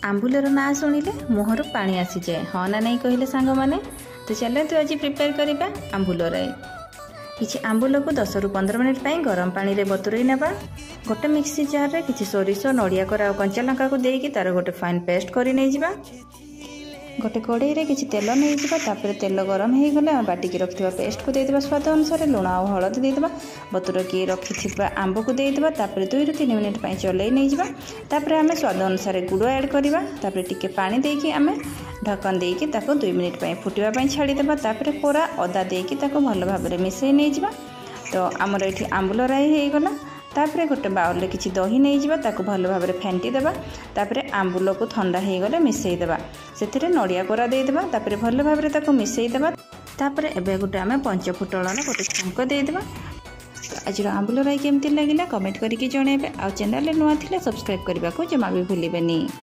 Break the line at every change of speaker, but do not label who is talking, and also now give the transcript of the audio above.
आंबुलर ना शुणिले मुहर पानी आसी जाए हाँ ना नहीं कहले सांग मैंने। तो चलते आज प्रिपेयर करवा आंबुल राई। किसी आंबुल को 10 ରୁ 15 मिनिट पर गरम पानी रे बतुरई नेबा। गोटे मिक्सी जार रे किसी सोरिष नड़िया कोरा और कंचा लंका को देकी तार गोटे फाइन पेस्ट करि नै जिबा। गोटे कड़ाई रे किसी तेल नहीं जिबा। तापर तेल गरम हो गले बाटिकी रखिथिबा पेस्ट को देदेबा। स्वाद अनुसार लुण और हळदी देदेबा। बतुर की रखिथिबा आंब को देदेबा। तापर 2 ରୁ 3 मिनिट पर चलै नै जिबा। तापर आमे स्वाद अनुसार गुड़ ऐड करबा। तापर टिके पानी देकी आमे ढक्कन देकी ताको 2 मिनिट पर फुटिबा पई छाड़ी देबा। तापर कोरा अदा देकी ताको भल भाबरे मिसै नै जिबा। तो आमर एठी आंबुल राई हे गला। तापर गोटे बाउल रे किसी दही नहीं जिबा ताको भल भाबरे फेंटी देबा। तापर आंबुल को ठंडा हे गले मिसै देबा। सेथिरे नड़िया कोरा दे देबा। तापर भल भाबरे ताको मिसै देबा। तापर एबे गोटे आमे पंच फुटणर गोटे छुंक दे देबा। आज आंबुल राई केमती लागिला कमेंट करके जणेबे। आ चैनल रे नुआ थिले सब्सक्राइब करबा को जमा भी भूलिबेनी।